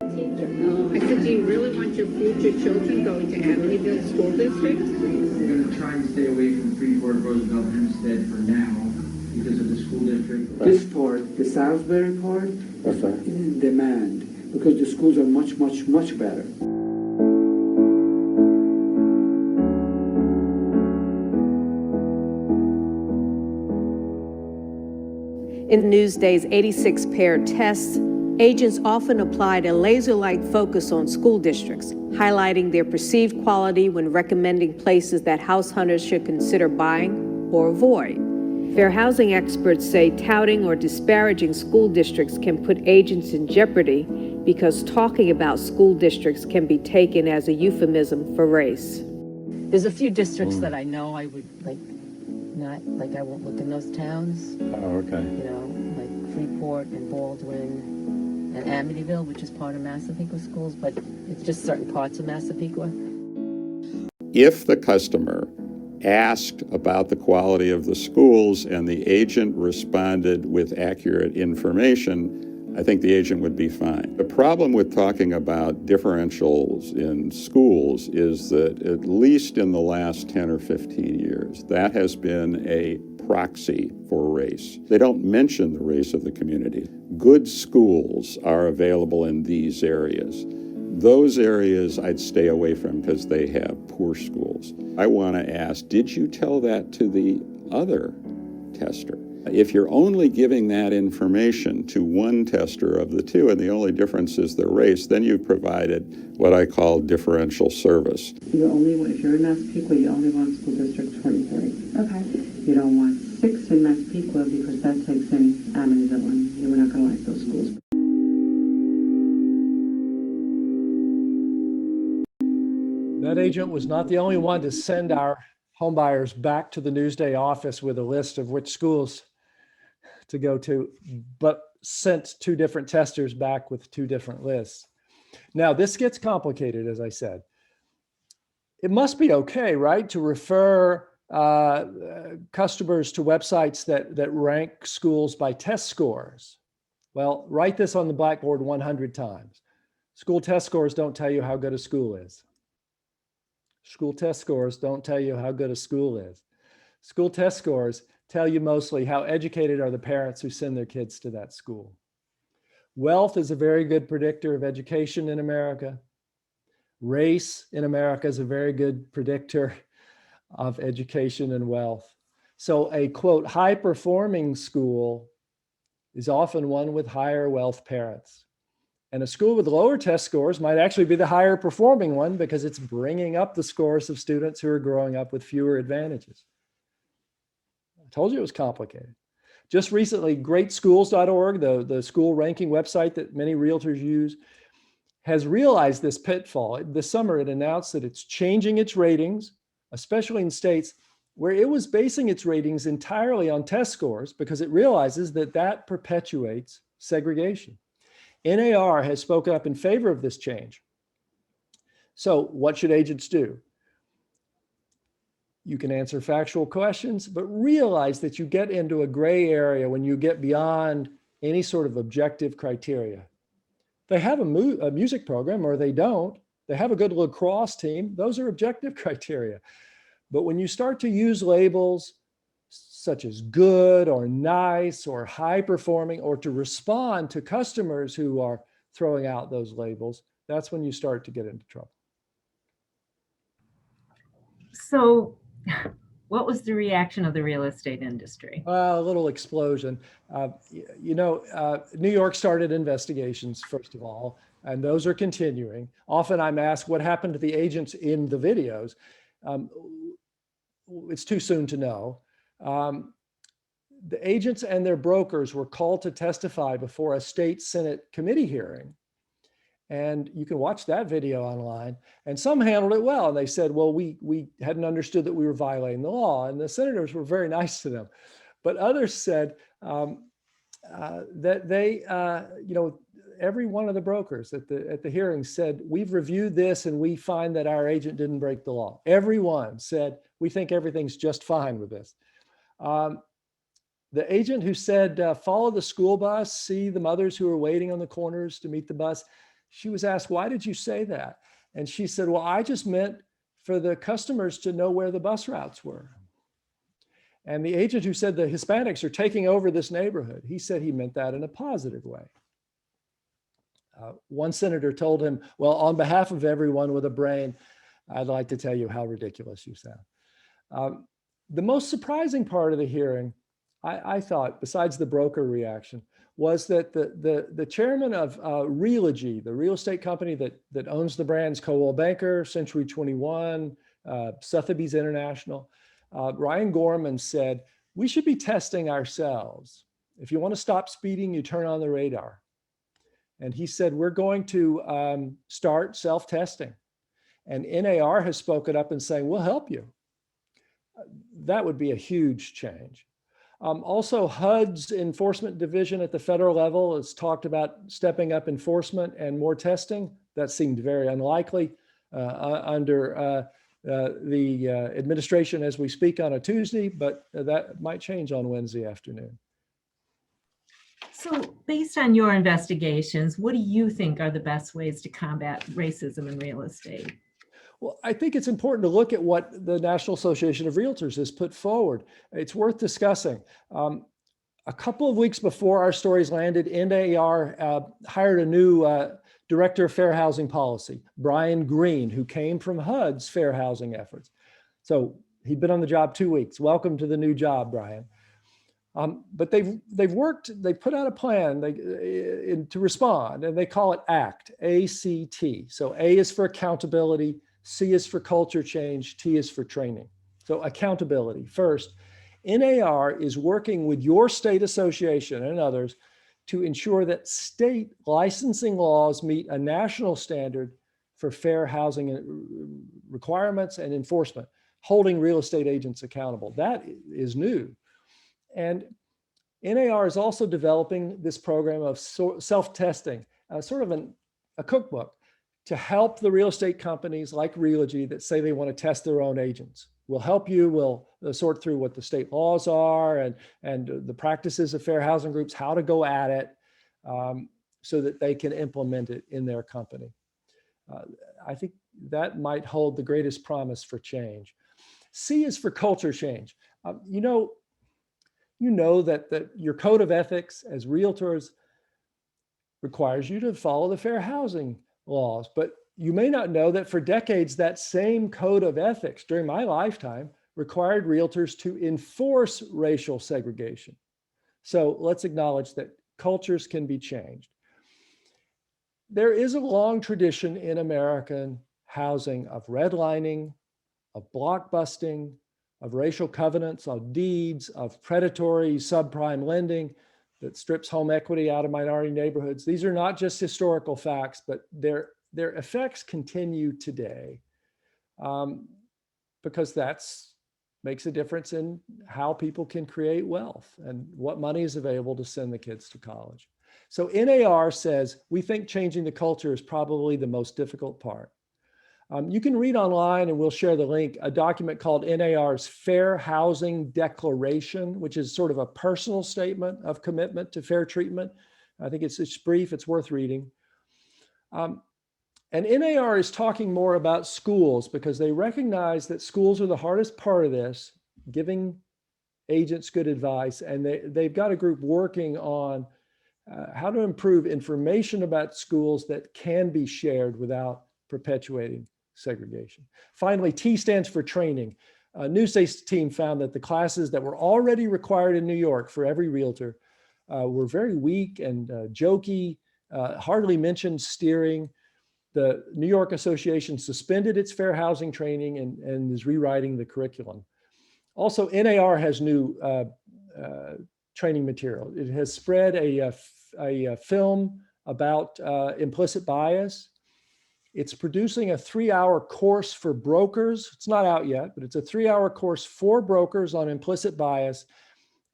S19: I said, do you really want your future children going to Amityville School District?
S16: We're going to try and stay away from Freeport, Roosevelt, Hempstead for now because of the school district.
S20: This part, the Salisbury part, is demand because the schools are much, much, much better.
S9: In Newsday's 86-paired tests, agents often applied a laser-like focus on school districts, highlighting their perceived quality when recommending places that house hunters should consider buying or avoid. Fair housing experts say touting or disparaging school districts can put agents in jeopardy because talking about school districts can be taken as a euphemism for race.
S21: There's a few districts that I know I would I won't look in those towns.
S14: Oh, okay.
S21: You know, like Freeport and Baldwin and Amityville, which is part of Massapequa schools, but it's just certain parts of Massapequa.
S22: If the customer asked about the quality of the schools and the agent responded with accurate information, I think the agent would be fine. The problem with talking about differentials in schools is that at least in the last 10 or 15 years, that has been a proxy for race. They don't mention the race of the community. Good schools are available in these areas. Those areas I'd stay away from because they have poor schools. I want to ask, did you tell that to the other tester? If you're only giving that information to one tester of the two and the only difference is the race, then you've provided what I call differential service.
S4: If you're in Massapequa, you only want school district 23. Okay. You don't want 6 in Massapequa because that takes in Amityville and you're not going to like those schools.
S3: That agent was not the only one to send our homebuyers back to the Newsday office with a list of which schools to go to, but sent 2 different testers back with 2 different lists. Now, this gets complicated, as I said. It must be okay, right, to refer customers to websites that rank schools by test scores. Well, write this on the blackboard 100 times. School test scores don't tell you how good a school is. School test scores don't tell you how good a school is. School test scores tell you mostly how educated are the parents who send their kids to that school. Wealth is a very good predictor of education in America. Race in America is a very good predictor of education and wealth. So a, quote, high-performing school is often one with higher wealth parents. And a school with lower test scores might actually be the higher performing one because it's bringing up the scores of students who are growing up with fewer advantages. I told you it was complicated. Just recently, greatschools.org, the school ranking website that many realtors use, has realized this pitfall. This summer, it announced that it's changing its ratings, especially in states where it was basing its ratings entirely on test scores because it realizes that that perpetuates segregation. NAR has spoken up in favor of this change. So what should agents do? You can answer factual questions, but realize that you get into a gray area when you get beyond any sort of objective criteria. They have a music program or they don't. They have a good lacrosse team. Those are objective criteria. But when you start to use labels such as good or nice or high performing, or to respond to customers who are throwing out those labels, that's when you start to get into trouble.
S2: So what was the reaction of the real estate industry?
S3: A little explosion. New York started investigations, first of all, and those are continuing. Often I'm asked what happened to the agents in the videos. It's too soon to know. The agents and their brokers were called to testify before a state Senate committee hearing. And you can watch that video online. And some handled it well. And they said, well, we hadn't understood that we were violating the law. And the senators were very nice to them. But others said that they, every one of the brokers at the hearing said, we've reviewed this and we find that our agent didn't break the law. Everyone said, we think everything's just fine with this. The agent who said, follow the school bus, see the mothers who are waiting on the corners to meet the bus, she was asked, why did you say that? And she said, well, I just meant for the customers to know where the bus routes were. And the agent who said the Hispanics are taking over this neighborhood, he said he meant that in a positive way. One senator told him, well, on behalf of everyone with a brain, I'd like to tell you how ridiculous you sound. The most surprising part of the hearing, I thought, besides the broker reaction, was that the chairman of Realogy, the real estate company that owns the brands Coldwell Banker, Century 21, Sotheby's International, Ryan Gorman said, we should be testing ourselves. If you want to stop speeding, you turn on the radar. And he said, we're going to start self-testing. And NAR has spoken up and saying, we'll help you. That would be a huge change. Also, HUD's enforcement division at the federal level has talked about stepping up enforcement and more testing. That seemed very unlikely under the administration as we speak on a Tuesday, but that might change on Wednesday afternoon.
S2: So based on your investigations, what do you think are the best ways to combat racism in real estate?
S3: Well, I think it's important to look at what the National Association of Realtors has put forward. It's worth discussing. A couple of weeks before our stories landed, NAR hired a new director of fair housing policy, Brian Green, who came from HUD's fair housing efforts. So he'd been on the job 2 weeks. Welcome to the new job, Brian. But they've put out a plan to respond, and they call it ACT, A-C-T. So A is for accountability, C is for culture change, T is for training. So accountability. First, NAR is working with your state association and others to ensure that state licensing laws meet a national standard for fair housing requirements and enforcement, holding real estate agents accountable. That is new. And NAR is also developing this program of self-testing, sort of a cookbook to help the real estate companies like Realogy that say they want to test their own agents. We'll help you, we'll sort through what the state laws are and the practices of fair housing groups, how to go at it so that they can implement it in their company. I think that might hold the greatest promise for change. C is for culture change. You know that your code of ethics as realtors requires you to follow the fair housing laws, but you may not know that for decades, that same code of ethics during my lifetime required realtors to enforce racial segregation. So let's acknowledge that cultures can be changed. There is a long tradition in American housing of redlining, of blockbusting, of racial covenants, of deeds, of predatory subprime lending that strips home equity out of minority neighborhoods. These are not just historical facts, but their effects continue today because that's makes a difference in how people can create wealth and what money is available to send the kids to college. So NAR says, we think changing the culture is probably the most difficult part. You can read online, and we'll share the link, a document called NAR's Fair Housing Declaration, which is sort of a personal statement of commitment to fair treatment. I think it's brief, it's worth reading. And NAR is talking more about schools because they recognize that schools are the hardest part of this, giving agents good advice. And they've got a group working on how to improve information about schools that can be shared without perpetuating segregation. Finally, T stands for training. Newsday's team found that the classes that were already required in New York for every realtor were very weak and jokey, hardly mentioned steering. The New York Association suspended its fair housing training and is rewriting the curriculum. Also, NAR has new training material. It has spread a film about implicit bias. It's producing a 3-hour course for brokers. It's not out yet, but it's a 3-hour course for brokers on implicit bias.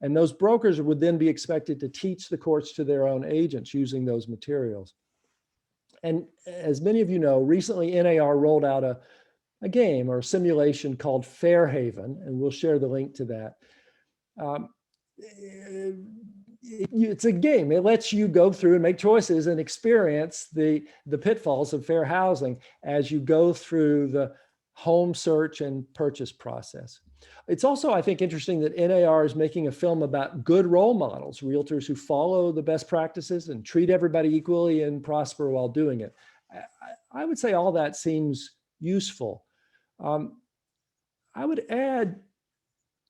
S3: And those brokers would then be expected to teach the courts to their own agents using those materials. And as many of you know, recently NAR rolled out a game or a simulation called Fairhaven, and we'll share the link to that. It's a game. It lets you go through and make choices and experience the pitfalls of fair housing as you go through the home search and purchase process. It's also, I think, interesting that NAR is making a film about good role models, realtors who follow the best practices and treat everybody equally and prosper while doing it. I would say all that seems useful. I would add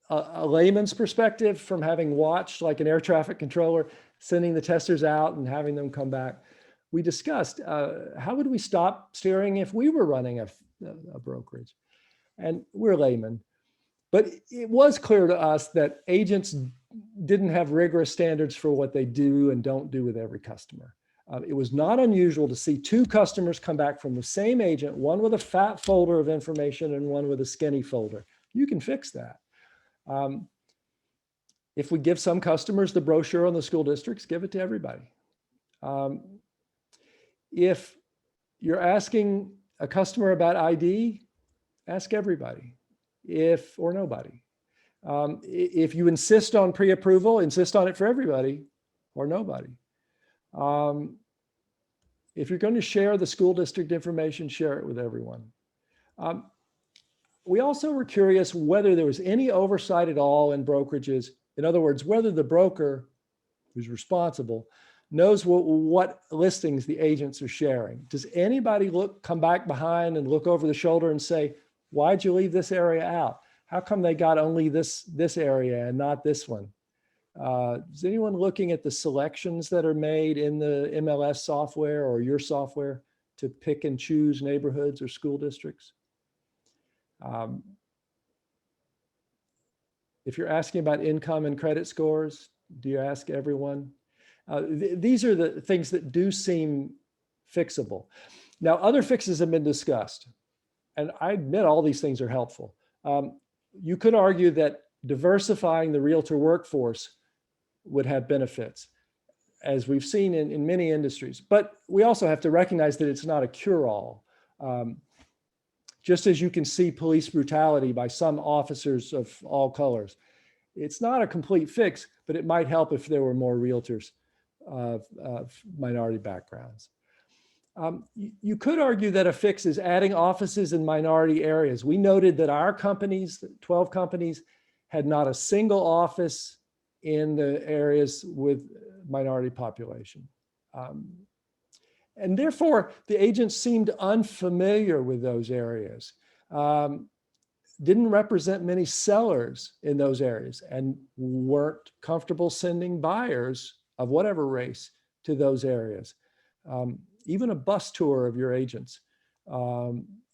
S3: a layman's perspective from having watched, like an air traffic controller, sending the testers out and having them come back. We discussed how would we stop steering if we were running a brokerage? And we're laymen. But it was clear to us that agents didn't have rigorous standards for what they do and don't do with every customer. It was not unusual to see two customers come back from the same agent, one with a fat folder of information and one with a skinny folder. You can fix that. If we give some customers the brochure on the school districts, give it to everybody. If you're asking a customer about ID, ask everybody, or nobody. If you insist on pre-approval, insist on it for everybody or nobody. If you're going to share the school district information, share it with everyone. We also were curious whether there was any oversight at all in brokerages. In other words, whether the broker who's responsible knows what listings the agents are sharing. Does anybody come back behind and look over the shoulder and say, why'd you leave this area out? How come they got only this area and not this one? Is anyone looking at the selections that are made in the MLS software or your software to pick and choose neighborhoods or school districts? If you're asking about income and credit scores, do you ask everyone? These are the things that do seem fixable. Now, other fixes have been discussed, and I admit all these things are helpful. You could argue that diversifying the realtor workforce would have benefits, as we've seen in many industries. But we also have to recognize that it's not a cure-all. Just as you can see police brutality by some officers of all colors, it's not a complete fix, but it might help if there were more realtors of minority backgrounds. You could argue that a fix is adding offices in minority areas. We noted that our companies, 12 companies, had not a single office in the areas with minority population. And therefore, the agents seemed unfamiliar with those areas, didn't represent many sellers in those areas, and weren't comfortable sending buyers of whatever race to those areas. Even a bus tour of your agents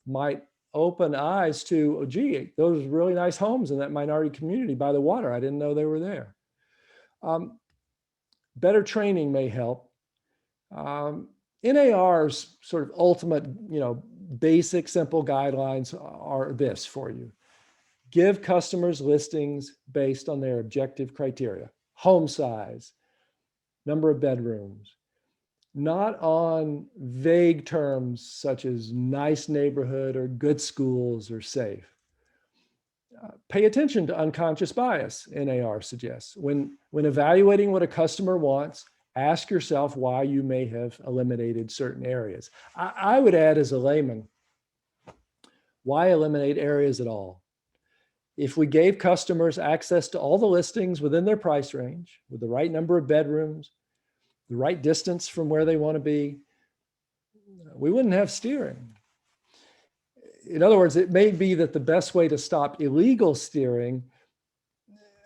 S3: might open eyes to, oh, gee, those really nice homes in that minority community by the water. I didn't know they were there. Better training may help. NAR's sort of ultimate, basic, simple guidelines are this for you. Give customers listings based on their objective criteria: home size, number of bedrooms, not on vague terms such as nice neighborhood or good schools or safe. Pay attention to unconscious bias, NAR suggests. When evaluating what a customer wants, ask yourself why you may have eliminated certain areas. I would add, as a layman, why eliminate areas at all? If we gave customers access to all the listings within their price range, with the right number of bedrooms, the right distance from where they want to be, we wouldn't have steering. In other words, it may be that the best way to stop illegal steering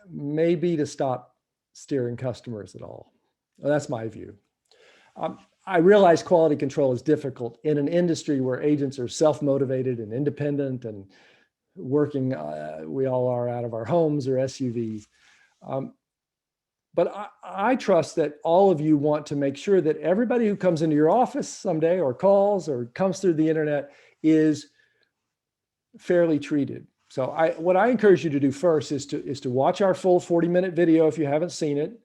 S3: may be to stop steering customers at all. Well, that's my view. I realize quality control is difficult in an industry where agents are self-motivated and independent and working, we all are, out of our homes or SUVs. But I trust that all of you want to make sure that everybody who comes into your office someday or calls or comes through the internet is fairly treated. So what I encourage you to do first is to watch our full 40-minute video if you haven't seen it.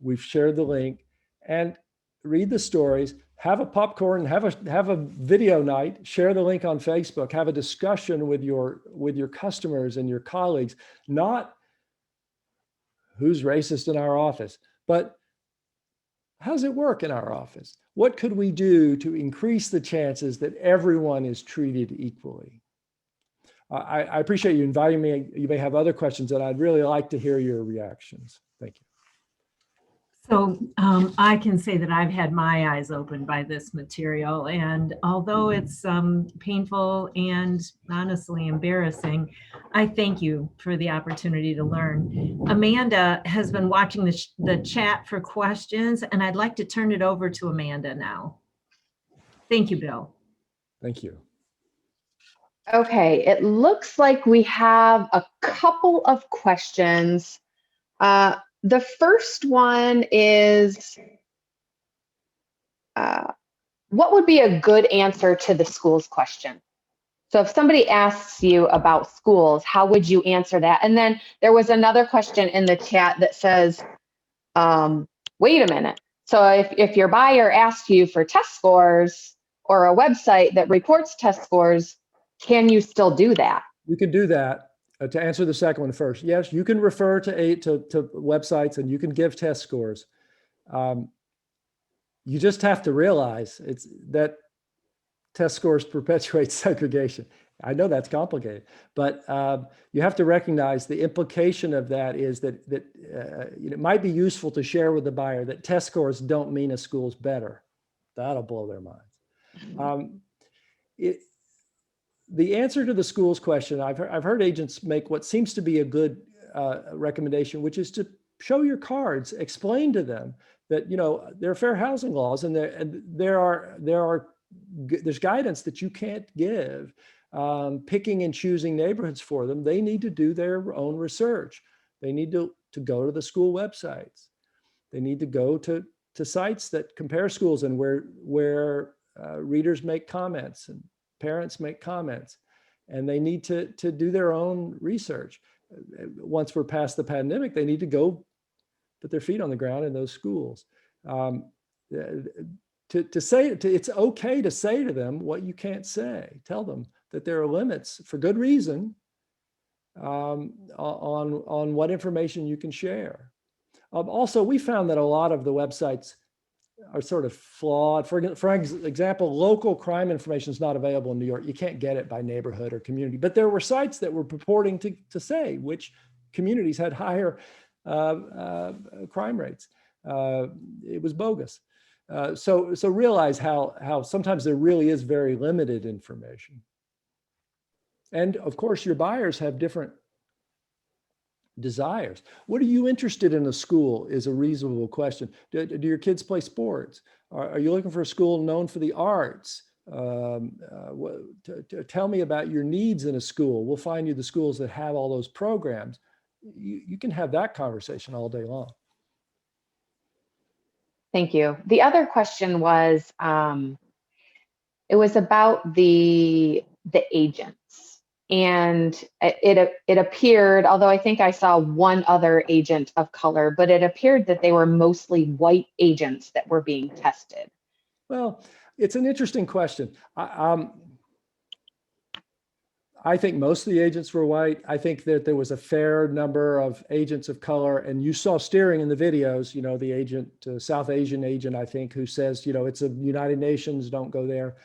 S3: We've shared the link, and read the stories. Have a popcorn, have a video night, share the link on Facebook, have a discussion with your customers and your colleagues, not who's racist in our office, but how does it work in our office? What could we do to increase the chances that everyone is treated equally? I appreciate you inviting me. You may have other questions, and I'd really like to hear your reactions. Thank you.
S2: So I can say that I've had my eyes opened by this material, and although it's painful and honestly embarrassing, I thank you for the opportunity to learn. Amanda has been watching the chat for questions, and I'd like to turn it over to Amanda now. Thank you, Bill.
S3: Thank you.
S1: Okay, it looks like we have a couple of questions. The first one is, what would be a good answer to the schools question? So if somebody asks you about schools, how would you answer that? And then there was another question in the chat that says, wait a minute. So if your buyer asks you for test scores or a website that reports test scores, can you still do that?
S3: You can do that. To answer the second one first, yes, you can refer to websites and you can give test scores. You just have to realize that test scores perpetuate segregation. I know that's complicated, but you have to recognize the implication of that is that it might be useful to share with the buyer that test scores don't mean a school's better. That'll blow their minds. The answer to the schools question, I've heard agents make what seems to be a good recommendation, which is to show your cards, explain to them that there are fair housing laws and there's guidance that you can't give. Picking and choosing neighborhoods for them, they need to do their own research. They need to go to the school websites. They need to go to sites that compare schools and where readers make comments and parents make comments, and they need to do their own research. Once we're past the pandemic, they need to go put their feet on the ground in those schools. It's okay to say to them what you can't say. Tell them that there are limits for good reason on what information you can share. Also, we found that a lot of the websites are sort of flawed. For example, local crime information is not available in New York. You can't get it by neighborhood or community, but there were sites that were purporting to say which communities had higher crime rates. It was bogus. So realize how sometimes there really is very limited information. And of course, your buyers have different desires. What are you interested in a school is a reasonable question. Do your kids play sports? Are you looking for a school known for the arts? Tell me about your needs in a school. We'll find you the schools that have all those programs. You can have that conversation all day long.
S1: Thank you. The other question was, it was about the agents. And it appeared, although I think I saw one other agent of color, but it appeared that they were mostly white agents that were being tested.
S3: Well, it's an interesting question. I think most of the agents were white. I think that there was a fair number of agents of color, and you saw steering in the videos, the agent, South Asian agent, I think, who says, it's a United Nations, don't go there.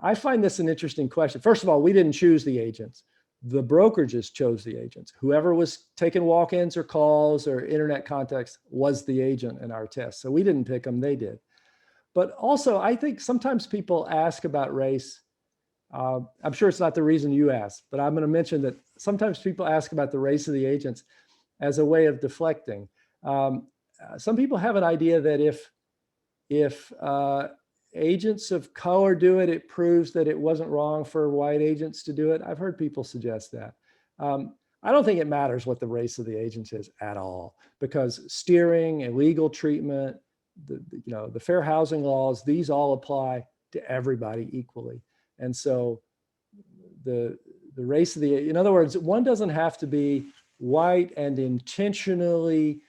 S3: I find this an interesting question. First of all, we didn't choose the agents. The brokerages chose the agents. Whoever was taking walk-ins or calls or internet contacts was the agent in our test. So we didn't pick them, they did. But also, I think sometimes people ask about race. I'm sure it's not the reason you asked, but I'm going to mention that sometimes people ask about the race of the agents as a way of deflecting. Some people have an idea that if agents of color do it, it proves that it wasn't wrong for white agents to do it. I've heard people suggest that. I don't think it matters what the race of the agent is at all, because steering, illegal treatment, the fair housing laws, these all apply to everybody equally. And so the the race of the, in other words, one doesn't have to be white and intentionally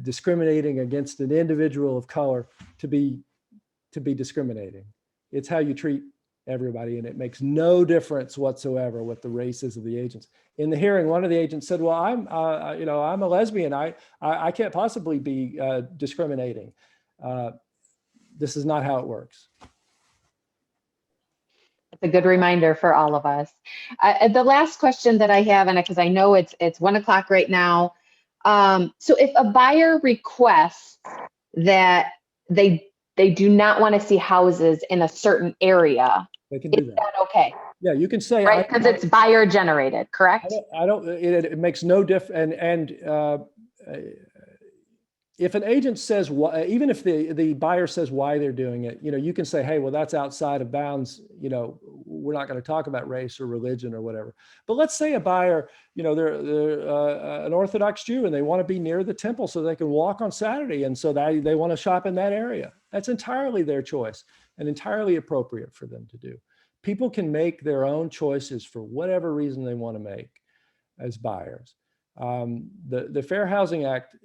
S3: discriminating against an individual of color to be discriminating. It's how you treat everybody, and it makes no difference whatsoever what the race is of the agents. In the hearing, one of the agents said, "Well, I'm a lesbian. I can't possibly be discriminating." This is not how it works.
S1: It's a good reminder for all of us. The last question that I have, and because I know it's 1 o'clock right now. So if a buyer requests that they do not want to see houses in a certain area,
S3: they can do that.
S1: Okay?
S3: Yeah, you can say,
S1: right, because it's buyer generated, correct?
S3: It makes no difference. And if an agent says, even if the buyer says why they're doing it, you can say, hey, well, that's outside of bounds. We're not going to talk about race or religion or whatever. But let's say a buyer, they're an Orthodox Jew and they want to be near the temple so they can walk on Saturday. And so they want to shop in that area. That's entirely their choice and entirely appropriate for them to do. People can make their own choices for whatever reason they want to make as buyers. The Fair Housing Act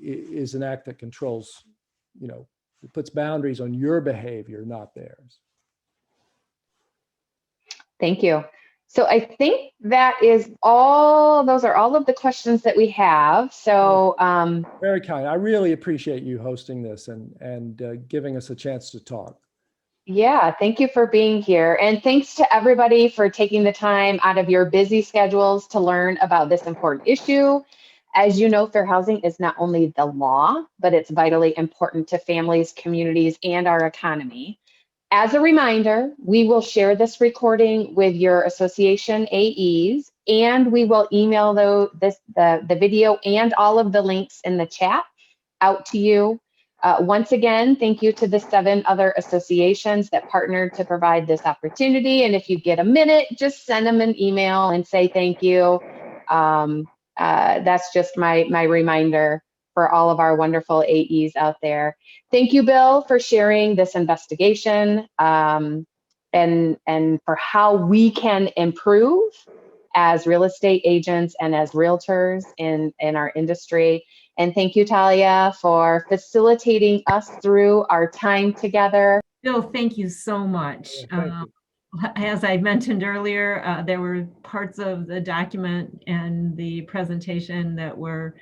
S3: is an act that controls, it puts boundaries on your behavior, not theirs.
S1: Thank you. So I think that is all, those are all of the questions that we have. So
S3: very kind. I really appreciate you hosting this and giving us a chance to talk.
S1: Yeah, thank you for being here. And thanks to everybody for taking the time out of your busy schedules to learn about this important issue. As you know, fair housing is not only the law, but it's vitally important to families, communities, and our economy. As a reminder, we will share this recording with your association AEs, and we will email the video and all of the links in the chat out to you. Once again, thank you to the 7 other associations that partnered to provide this opportunity. And if you get a minute, just send them an email and say thank you. That's just my reminder for all of our wonderful AEs out there. Thank you, Bill, for sharing this investigation and for how we can improve as real estate agents and as realtors in our industry. And thank you, Talia, for facilitating us through our time together.
S2: Bill, thank you so much. As I mentioned earlier, there were parts of the document and the presentation that were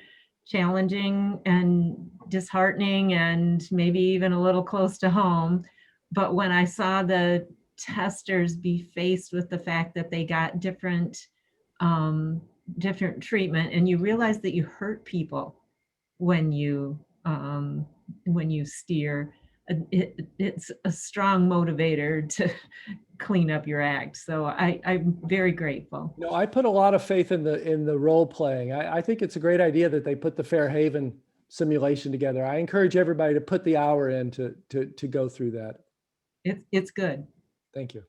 S2: challenging and disheartening and maybe even a little close to home. But when I saw the testers be faced with the fact that they got different treatment, and you realize that you hurt people when you steer, it's a strong motivator to clean up your act. So I'm very grateful.
S3: I put a lot of faith in the role playing. I think it's a great idea that they put the Fair Haven simulation together. I encourage everybody to put the hour in to go through that.
S2: It's good.
S3: Thank you.